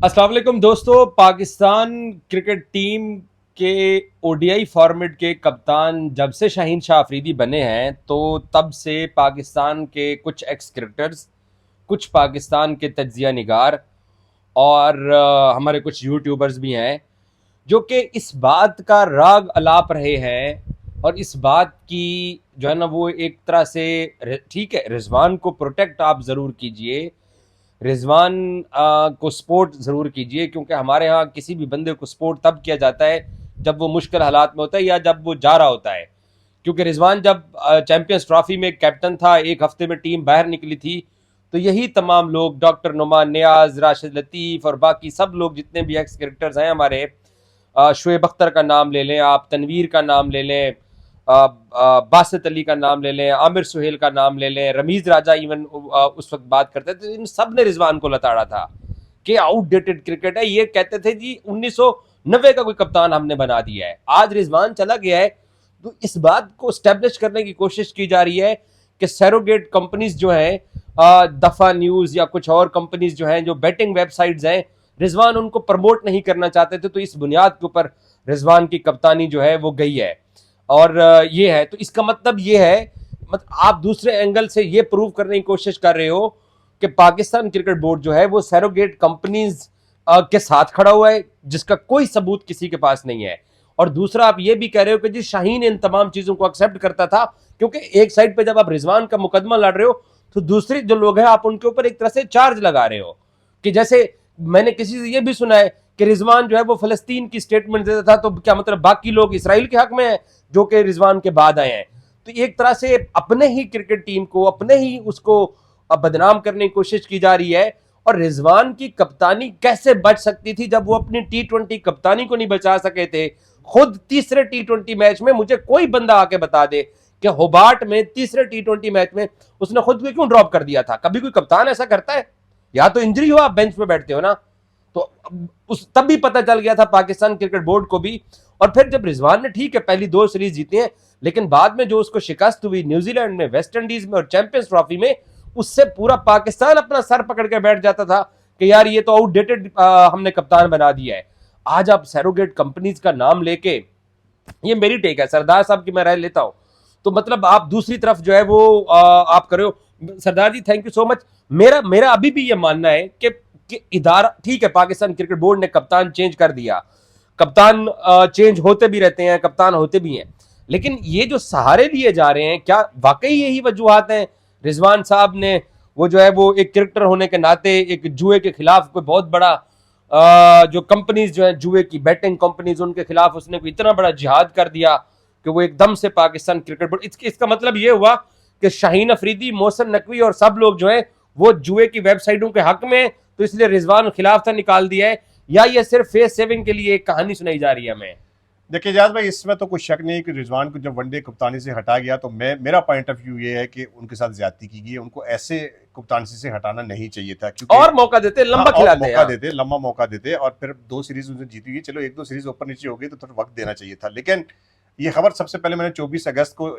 अस्सलाम वालेकुम दोस्तों। पाकिस्तान क्रिकेट टीम के ओडीआई फॉर्मेट के कप्तान जब से शाहीन शाह अफरीदी बने हैं तो तब से पाकिस्तान के कुछ एक्स क्रिकेटर्स, कुछ पाकिस्तान के तज्जिया निगार और हमारे कुछ यूट्यूबर्स भी हैं जो कि इस बात का राग अलाप रहे हैं और इस बात की जो है ना वो एक तरह से ठीक है, रिजवान को प्रोटेक्ट आप ज़रूर कीजिए, रिजवान को सपोर्ट ज़रूर कीजिए, क्योंकि हमारे यहाँ किसी भी बंदे को सपोर्ट तब किया जाता है जब वो मुश्किल हालात में होता है या जब वो जा रहा होता है। क्योंकि रिजवान जब चैंपियंस ट्रॉफी में कैप्टन था, एक हफ्ते में टीम बाहर निकली थी, तो यही तमाम लोग, डॉक्टर नुमान नियाज, राशिद लतीफ़ और बाकी सब लोग जितने भी एक्स क्रिकेटर्स हैं हमारे, शुएब अख्तर का नाम ले लें आप, तनवीर का नाम ले लें, बासित अली का नाम ले लें, आमिर सुहेल का नाम ले लें, रमीज राजा इवन उस वक्त बात करते थे, इन सब ने रिजवान को लताड़ा था कि आउटडेटेड क्रिकेट है। ये कहते थे जी 1990 का कोई कप्तान हमने बना दिया है। आज रिजवान चला गया है तो इस बात को स्टैब्लिश करने की कोशिश की जा रही है कि सैरोगेट कंपनीज जो हैं, दफा न्यूज या कुछ और कंपनीज जो हैं, जो बेटिंग वेबसाइट्स हैं, रिजवान उनको प्रमोट नहीं करना चाहते थे, तो इस बुनियाद के ऊपर रिजवान की कप्तानी जो है वो गई है। और ये है, तो इसका मतलब ये है, मतलब आप दूसरे एंगल से ये प्रूव करने की कोशिश कर रहे हो कि पाकिस्तान क्रिकेट बोर्ड जो है वो सैरोगेट कंपनीज के साथ खड़ा हुआ है, जिसका कोई सबूत किसी के पास नहीं है। और दूसरा आप ये भी कह रहे हो कि जी शाहीन इन तमाम चीजों को एक्सेप्ट करता था, क्योंकि एक साइड पे जब आप रिजवान का मुकदमा लड़ रहे हो तो दूसरे जो लोग हैं आप उनके ऊपर एक तरह से चार्ज लगा रहे हो कि जैसे मैंने किसी से ये भी सुना है कि रिजवान जो है वो फलस्तीन की स्टेटमेंट देता था, तो क्या मतलब बाकी लोग इसराइल के हक में हैं जो कि रिजवान के बाद आए हैं। तो एक तरह से अपने ही क्रिकेट टीम को, अपने ही उसको बदनाम करने की कोशिश की जा रही है। और रिजवान की कप्तानी कैसे बच सकती थी जब वो अपनी T20 कप्तानी को नहीं बचा सके थे। खुद तीसरे T20 मैच में मुझे कोई बंदा आके बता दे कि होबार्ट में तीसरे T20 मैच में उसने खुद को क्यों ड्रॉप कर दिया था। कभी कोई कप्तान ऐसा करता है? या तो इंजरी हो, आप बेंच पे बैठते हो ना। तो उस तब भी पता चल गया था पाकिस्तान क्रिकेट बोर्ड को भी। और फिर जब रिजवान ने ठीक है पहली 2 सीरीज जीती हैं, लेकिन बाद में जो उसको शिकस्त हुई न्यूजीलैंड में, वेस्ट इंडीज में और चैंपियंस ट्रॉफी में, उससे पूरा पाकिस्तान अपना सर पकड़ के बैठ जाता था कि यार ये तो आउटडेटेड हमने कप्तान बना दिया है। आज आप सैरोगेट कंपनीज का नाम लेके, ये मेरी टेक है, सरदार साहब की मैं राय लेता हूं, तो मतलब आप दूसरी तरफ जो है वो आप कर रहे हो। सरदार जी थैंक यू सो मच। मेरा मेरा अभी भी ये मानना है कि इदारा ठीक है, पाकिस्तान क्रिकेट बोर्ड ने कप्तान चेंज कर दिया, कप्तान चेंज होते भी रहते हैं, कप्तान होते भी हैं, लेकिन ये जो सहारे लिए जा रहे हैं, क्या वाकई यही वजूहात हैं? रिजवान साहब ने वो जो है वो एक क्रिकेटर होने के नाते एक जुए के खिलाफ कोई बहुत बड़ा जो कंपनीज जो है जुए की बैटिंग कंपनीज, उनके खिलाफ उसने कोई इतना बड़ा जिहाद कर दिया कि वो एकदम से पाकिस्तान क्रिकेट बोर्ड, इसका मतलब ये हुआ कि शाहीन अफरीदी, मोहसिन नकवी और सब लोग जो है वो जुए की वेबसाइटों के हक में, तो इसलिए रिजवान खिलाफ था, निकाल दिया है, या ये सिर्फ फेस सेविंग के लिए एक कहानी सुनाई जा रही है हमें? देखिए जाज भाई, इसमें तो कोई शक नहीं कि रिजवान को जब वनडे कप्तानी से हटा गया तो मेरा पॉइंट ऑफ व्यू ये है कि उनके साथ ज्यादती की गई है। उनको ऐसे कप्तानसी से हटाना नहीं चाहिए था, क्योंकि और मौका देते, लंबा खिलाते, मौका देते, लंबा मौका देते, और फिर 2 सीरीज उनसे जीती हुई, चलो 1-2 सीरीज ऊपर नीचे हो गई तो थोड़ा वक्त देना चाहिए था। लेकिन ये खबर सबसे पहले मैंने 24 अगस्त को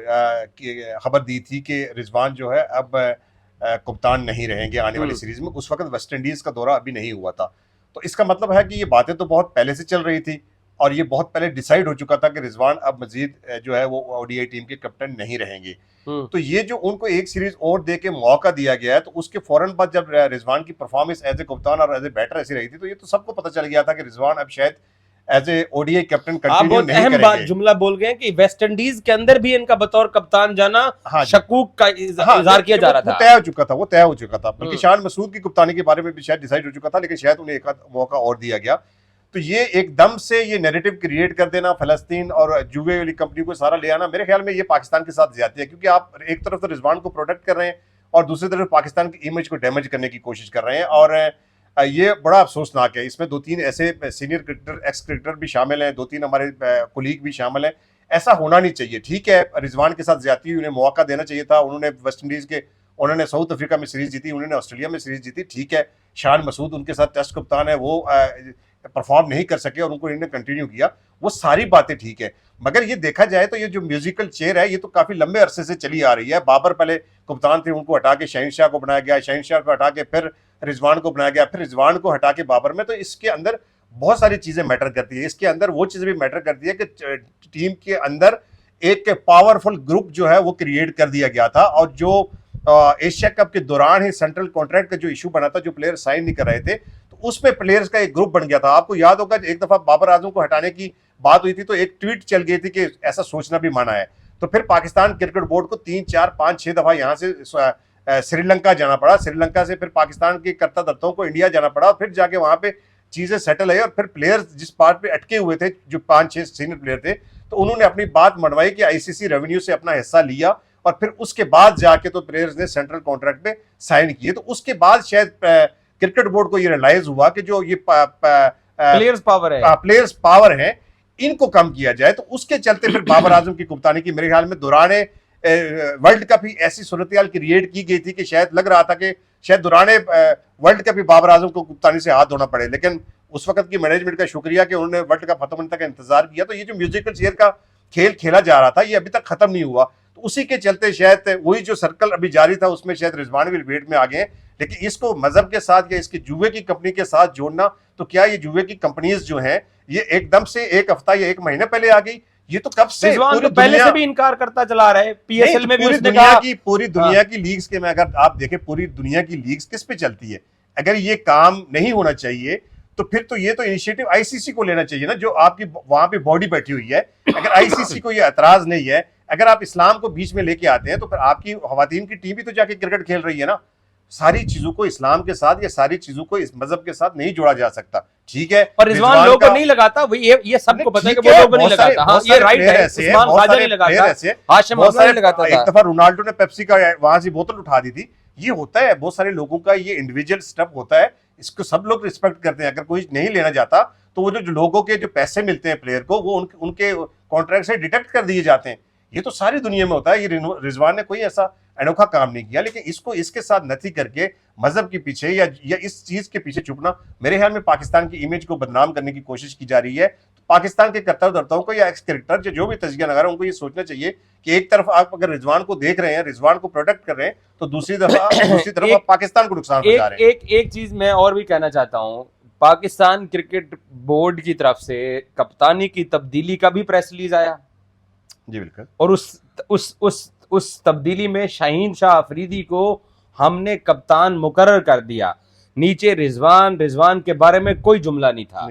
खबर दी थी कि रिजवान जो है अब कप्तान नहीं रहेंगे आने वाली सीरीज में। उस वक्त वेस्ट इंडीज का दौरा अभी नहीं हुआ था, तो इसका मतलब है कि ये बातें तो बहुत पहले से चल रही थी और ये बहुत पहले डिसाइड हो चुका था कि रिजवान अब मजीद जो है वो ओडीआई टीम के कैप्टन नहीं रहेंगे। तो ये जो उनको एक सीरीज और दे के मौका दिया गया है, तो उसके फौरन बाद जब रिजवान की परफॉर्मेंस एज ए कप्तान और एज ए बैटर ऐसी रही थी, तो ये तो सबको पता चल गया था कि रिजवान अब शायद as a ODI captain continue नहीं अहम करेंगे। बात जुमला बोल गए कि वेस्ट इंडीज के अंदर भी इनका बतौर कप्तान जाना शकूक का इजहार किया जा रहा था, तय हो चुका था, वो तय हो चुका था। बल्कि शान मसूद की कप्तानी के बारे में भी शायद डिसाइड हो चुका था, लेकिन शायद उन्हें एक मौका और दिया गया। तो ये एकदम से ये नैरेटिव क्रिएट कर देना, फलस्तीन और जुए वाली कंपनी को सारा ले आना, मेरे ख्याल में ये पाकिस्तान के साथ ज्यादती है, क्योंकि आप एक तरफ तो रिजवान को प्रोटेक्ट कर रहे हैं और दूसरी तरफ पाकिस्तान की इमेज को डैमेज करने की कोशिश कर रहे हैं। और ये बड़ा अफसोसनाक है। इसमें 2-3 ऐसे सीनियर क्रिकेटर, एक्स क्रिकेटर भी शामिल हैं, 2-3 हमारे कोलीग भी शामिल हैं। ऐसा होना नहीं चाहिए। ठीक है, रिजवान के साथ ज्यादती हुई, उन्हें मौका देना चाहिए था। उन्होंने वेस्ट इंडीज के, उन्होंने साउथ अफ्रीका में सीरीज जीती, उन्होंने ऑस्ट्रेलिया में सीरीज जीती। ठीक है, शान मसूद उनके साथ टेस्ट कप्तान है, वो परफॉर्म नहीं कर सके और उनको इन्होंने कंटिन्यू किया, वो सारी बातें ठीक है। मगर ये देखा जाए तो ये जो म्यूजिकल चेयर है ये तो काफी लंबे अरसे से चली आ रही है। बाबर पहले कप्तान थे, उनको हटा के शहनशाह को बनाया गया, शहनशाह को हटा के फिर रिजवान को बनाया गया, फिर रिजवान को हटा के बाबर में, तो इसके अंदर बहुत सारी चीजें मैटर करती है। इसके अंदर वो चीजें भी मैटर करती है कि टीम के अंदर एक पावरफुल ग्रुप जो है वो क्रिएट कर दिया गया था, और जो एशिया कप के दौरान ही सेंट्रल कॉन्ट्रैक्ट का जो इशू बना था, जो प्लेयर साइन नहीं कर रहे थे, तो उसमें प्लेयर्स का एक ग्रुप बन गया था। आपको याद होगा एक दफा बाबर आजम को हटाने की बात हुई थी, तो एक ट्वीट चल गई थी कि ऐसा सोचना भी माना है। तो फिर पाकिस्तान क्रिकेट बोर्ड को 3, 4, 5, 6 दफा यहाँ से श्रीलंका जाना पड़ा, श्रीलंका से फिर पाकिस्तान के कर्ता धर्ताओं को इंडिया जाना पड़ा, फिर जाके वहां पे चीजें सेटल है, और फिर प्लेयर्स जिस पार्ट पे अटके हुए थे, जो 5-6 सीनियर प्लेयर थे, तो उन्होंने अपनी बात मनवाई कि आईसीसी रेवेन्यू से अपना हिस्सा लिया, और फिर उसके बाद जाके तो प्लेयर्स ने सेंट्रल कॉन्ट्रैक्ट पे साइन किए। तो उसके बाद शायद क्रिकेट बोर्ड को ये रियलाइज हुआ कि जो ये प्लेयर्स पावर है इनको कम किया जाए। तो उसके चलते फिर बाबर आजम की कप्तानी की मेरे ख्याल में दौराने वर्ल्ड कप ही ऐसी सूरत क्रिएट की गई थी कि शायद लग रहा था कि शायद दौराने वर्ल्ड कप ही बाबर आजम को कप्तानी से हाथ धोना पड़े, लेकिन उस वक्त की मैनेजमेंट का शुक्रिया कि उन्होंने वर्ल्ड कप खत्म होने तक इंतजार किया। तो ये जो म्यूजिकल चेयर का खेल खेला जा रहा था, ये अभी तक खत्म नहीं हुआ, तो उसी के चलते शायद वही जो सर्कल अभी जारी था उसमें शायद रिजवान भी वेट में आ गए। लेकिन इसको मजहब के साथ या इसके जुए की कंपनी के साथ जोड़ना, तो क्या ये जुए की कंपनीज जो हैं ये एकदम से एक हफ्ता या एक महीने पहले आ गई? ये तो कब से पूरी पहले से भी इनकार करता चला रहा है। पीएसएल में भी पूरी उसने दुनिया कहा, की पूरी दुनिया की लीग्स के में अगर आप देखें, पूरी दुनिया की लीग्स किस पे चलती है? अगर ये काम नहीं होना चाहिए तो फिर तो ये तो इनिशिएटिव आईसीसी को लेना चाहिए ना, जो आपकी वहां पे बॉडी बैठी हुई है। अगर आईसीसी को ये एतराज नहीं है, अगर आप इस्लाम को बीच में लेके आते हैं, तो फिर आपकी खवातीन की टीम भी तो जाके क्रिकेट खेल रही है ना। सारी चीजों को इस्लाम के साथ या सारी चीजों को इस मजहब के साथ नहीं जोड़ा जा सकता, ठीक है। और रिजवान लोगों को नहीं लगाता, ये सबको पता है कि वो लोगों को नहीं लगाता। हाँ, ये राइट है, उस्मान ख्वाजा नहीं लगाता, हाशिम अमला नहीं लगाता था। एक दफा रोनाल्डो ने पेप्सी का वहां से बोतल उठा दी थी। ये होता है, बहुत सारे लोगों का ये इंडिविजुअल स्टेप होता है, इसको सब लोग रिस्पेक्ट करते हैं। अगर कोई नहीं लेना चाहता तो वो जो लोगों के जो पैसे मिलते हैं प्लेयर को, वो उनके कॉन्ट्रैक्ट से डिडक्ट कर दिए जाते हैं। ये तो सारी दुनिया में होता है। ये रिजवान ने कोई ऐसा अनोखा काम नहीं किया, लेकिन इसको इसके साथ नथी करके मजहब के पीछे या इस चीज के पीछे छुपना, मेरे ख्याल में पाकिस्तान की इमेज को बदनाम करने की कोशिश की जा रही है। तो पाकिस्तान के कर्ता-धर्ताओं को या एक्स क्रिकेटर जो भी तजिया लगा रहे हैं, उनको ये सोचना चाहिए कि एक तरफ आप अगर रिजवान को देख रहे हैं, रिजवान को प्रोटेक्ट कर रहे हैं, तो दूसरी तरफ आप पाकिस्तान को नुकसान पहुंचा रहे हैं। एक चीज मैं और भी कहना चाहता हूं, पाकिस्तान क्रिकेट बोर्ड की तरफ से कप्तानी की तब्दीली का भी प्रेस रिलीज आया जी बिल्कुल, और उस तब्दीली में शाहीन शाह अफरीदी को हमने कप्तान मुकर्रर कर दिया। नीचे रिजवान के बारे में कोई जुमला नहीं था।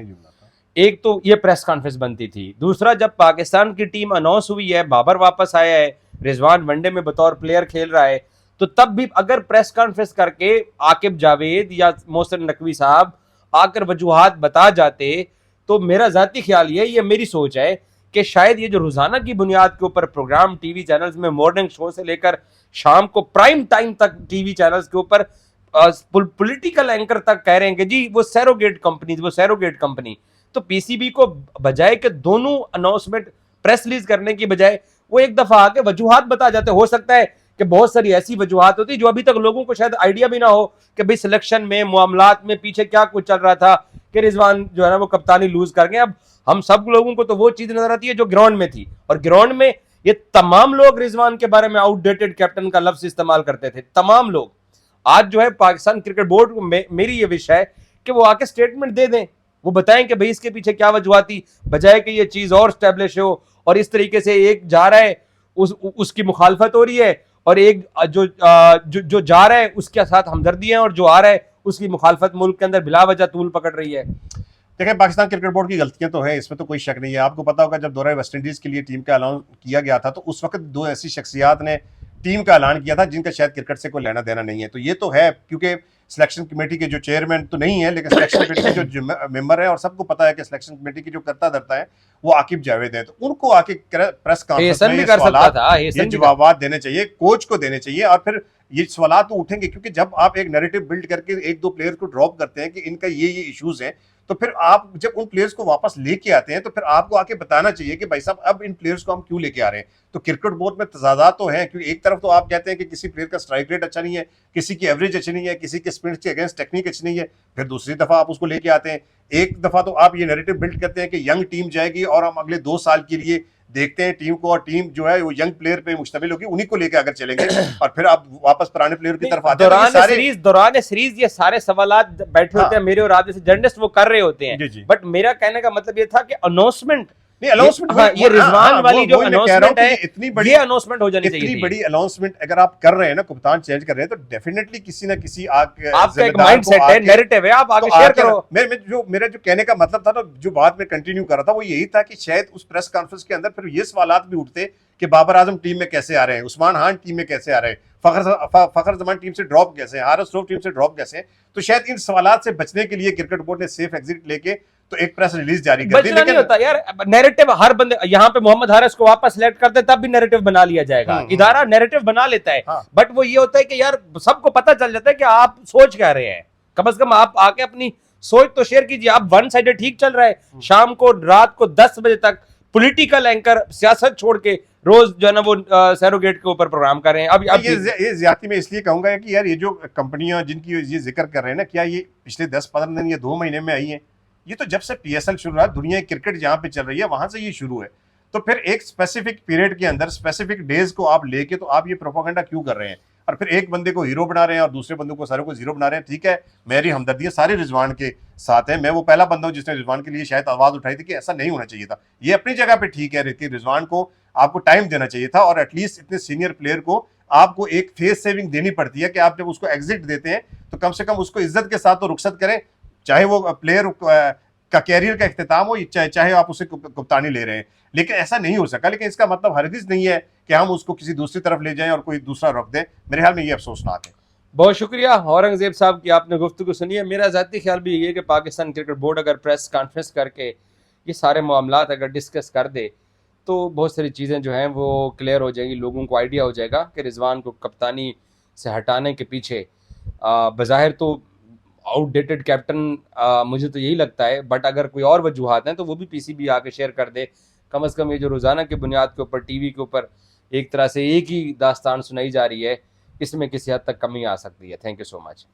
एक तो ये प्रेस कॉन्फ्रेंस बनती थी, दूसरा जब पाकिस्तान की टीम अनाउंस हुई है, बाबर वापस आया है, रिजवान वनडे में बतौर प्लेयर खेल रहा है, तो तब भी अगर प्रेस कॉन्फ्रेंस करके आकिब जावेद या मोहसिन नकवी साहब आकर वजूहात बता जाते, तो मेरा जाती ख्याल ये मेरी सोच है कि शायद ये जो रोजाना की बुनियाद के ऊपर प्रोग्राम टीवी चैनल्स में मॉर्निंग शो से लेकर शाम को प्राइम टाइम तक टीवी चैनल्स के ऊपर पॉलिटिकल एंकर तक कह रहे हैं कि जी वो सैरोगेट कंपनी, तो पीसीबी को बजाय कि दोनों अनाउंसमेंट प्रेस रिलीज करने की बजाय वो एक दफा आके वजूहात बता जाते। हो सकता है कि बहुत सारी ऐसी वजूहात होती जो अभी तक लोगों को शायद आइडिया भी ना हो कि भाई सिलेक्शन में, मामलात में पीछे क्या कुछ चल रहा था कि रिजवान जो है ना वो कप्तानी लूज कर गए। अब हम सब लोगों को तो वो चीज नजर आती है जो ग्राउंड में थी, और ग्राउंड में ये तमाम लोग रिजवान के बारे में आउटडेटेड कैप्टन का लफ्ज इस्तेमाल करते थे, तमाम लोग। आज जो है पाकिस्तान क्रिकेट बोर्ड को मेरी ये विश है कि वो आके स्टेटमेंट दे दें, वो बताएं कि भाई इसके पीछे क्या वजूहात थी, बजाय कि ये चीज और स्टैब्लिश हो और इस तरीके से एक जा रहा है उसकी मुखालफत हो रही है, और एक जो जा रहा है उसके साथ हमदर्दी है, और जो आ रहा है उसकी मुखालफत मुल्क के अंदर बिला वजह तूल पकड़ रही है। देखिए, पाकिस्तान क्रिकेट बोर्ड की गलतियां तो है, इसमें तो कोई शक नहीं है। आपको पता होगा जब दौरा वेस्ट इंडीज के लिए टीम का ऐलान किया गया था, तो उस वक्त दो ऐसी शख्सियात ने टीम का ऐलान किया था जिनका शायद क्रिकेट से कोई लेना देना नहीं है। तो ये तो है, क्योंकि सिलेक्शन कमेटी के जो चेयरमैन तो नहीं है, लेकिन सिलेक्शन कमेटी के जो मेंबर है, और सबको पता है कि सिलेक्शन कमेटी की जो करता धरता है वो आकिब जावेद है, तो उनको आके प्रेस कॉन्फ्रेंस में ये जवाब देने चाहिए, कोच को देने चाहिए। और फिर ये सवाल तो उठेंगे, क्योंकि जब आप एक नैरेटिव बिल्ड करके एक दो प्लेयर्स को ड्रॉप करते हैं कि इनका ये इश्यूज हैं, तो फिर आप जब उन प्लेयर्स को वापस लेके आते हैं, तो फिर आपको आके बताना चाहिए कि भाई साहब अब इन प्लेयर्स को हम क्यों लेके आ रहे हैं। तो क्रिकेट बोर्ड में तजादात तो है, क्योंकि एक तरफ तो आप कहते हैं कि किसी प्लेयर का स्ट्राइक रेट अच्छा नहीं है, किसी की एवरेज अच्छी नहीं है, किसी के स्पिन के अगेंस्ट टेक्निक अच्छी नहीं है, फिर दूसरी दफा आप उसको लेके आते हैं। एक दफा तो आप ये नैरेटिव बिल्ड करते हैं कि यंग टीम जाएगी और हम अगले 2 साल के लिए देखते हैं टीम को, और टीम जो है वो यंग प्लेयर पे मुश्तमिल होगी, उन्हीं को लेकर अगर चलेंगे और फिर आप वापस पुराने प्लेयर की तरफ आते हैं। दौरान सीरीज ये सारे सवालात बैठे होते हैं मेरे और आप जैसे जर्नलिस्ट वो कर रहे होते हैं, बट मेरा कहने का मतलब ये था कि अनाउंसमेंट ये रिजवान वाली जो अनाउंसमेंट है, इतनी बड़ी अनाउंसमेंट हो जानी चाहिए। इतनी बड़ी अनाउंसमेंट अगर आप कर रहे हैं ना, कप्तान चेंज कर रहे हैं, तो डेफिनेटली किसी ना किसी आपका एक माइंडसेट है, नैरेटिव है, आप आगे शेयर करो। मेरा जो कहने का मतलब था ना, जो बात में कंटिन्यू कर रहा था, वो यही था कि शायद उस प्रेस कॉन्फ्रेंस के अंदर फिर ये सवालात भी उठते कि बाबर आजम टीम में कैसे आ रहे हैं, उस्मान खान टीम में कैसे आ रहे हैं, फखर जमान टीम से ड्रॉप कैसे हैं, हारिस रऊफ टीम से ड्रॉप कैसे हैं। तो शायद इन सवालात से बचने के लिए क्रिकेट बोर्ड ने सेफ एग्जिट लेके तो एक प्रेस रिलीज जारी कर दी। लेकिन नहीं होता यार, नैरेटिव हर बंदे, यहाँ पे मोहम्मद हारिस को वापस सिलेक्ट करते तब भी नैरेटिव बना लिया जाएगा, इदारा नैरेटिव बना लेता है। बट वो ये होता है कि यार सबको पता चल जाता है कि आप सोच क्या रहे हैं, कम से कम आप आके अपनी सोच तो शेयर कीजिए। आप वन साइडेड ठीक चल रहा है, शाम को रात को 10 बजे तक पॉलिटिकल एंकर सियासत छोड़ के रोज जो है ना वो सैरोगेट के ऊपर प्रोग्राम कर रहे हैं। अब ये ज्यादती में इसलिए कहूंगा कि यार ये जो कंपनियां जिनकी ये जिक्र कर रहे हैं ना, क्या ये पिछले 10-15 दिन या 2 महीने में आई हैं? ये तो जब से पीएसएल शुरू हुआ, दुनिया की क्रिकेट जहां पे चल रही है वहां से ये शुरू है। तो फिर एक स्पेसिफिक पीरियड के अंदर स्पेसिफिक डेज को आप लेके तो आप ये प्रोपेगेंडा क्यों कर रहे हैं? और फिर एक बंदे को हीरो बना रहे हैं और दूसरे बंदे को सारे को जीरो बना रहे हैं। ठीक है, मेरी हमदर्दियां सारे रिजवान के साथ है, मैं वो पहला बंदा हूं जिसने रिजवान के लिए शायद आवाज उठाई थी कि ऐसा नहीं होना चाहिए था। ये अपनी जगह पे ठीक है कि रिजवान को आपको टाइम देना चाहिए था, और एटलीस्ट इतने सीनियर प्लेयर को आपको एक फेस सेविंग देनी पड़ती है कि आप जब उसको एग्जिट देते हैं तो कम से कम उसको इज्जत के साथ तो रुखसत करें, चाहे वो प्लेयर का कैरियर का इख्तिताम हो, चाहे आप उसे कप्तानी ले रहे हैं। लेकिन ऐसा नहीं हो सका। लेकिन इसका मतलब हरगिज नहीं है कि हम उसको किसी दूसरी तरफ ले जाएं और कोई दूसरा रख दें। मेरे ख्याल में ये अफसोसनाक है। बहुत शुक्रिया औरंगजेब साहब की, आपने गुफ्तगू सुनी है। मेरा ज़ाती ख्याल भी ये है कि पाकिस्तान क्रिकेट बोर्ड अगर प्रेस कॉन्फ्रेंस करके ये सारे मामलात अगर डिस्कस कर दे तो बहुत सारी चीज़ें जो हैं वो क्लियर हो जाएंगी, लोगों को आइडिया हो जाएगा कि रिजवान को कप्तानी से हटाने के पीछे बज़ाहिर तो आउटडेटेड कैप्टन मुझे तो यही लगता है, बट अगर कोई और वजूहात हैं तो वो भी पीसीबी आके शेयर कर दे। कम से कम ये जो रोज़ाना की बुनियाद के ऊपर टीवी के ऊपर एक तरह से एक ही दास्तान सुनाई जा रही है, इसमें किसी हद तक कमी आ सकती है। Thank you so much.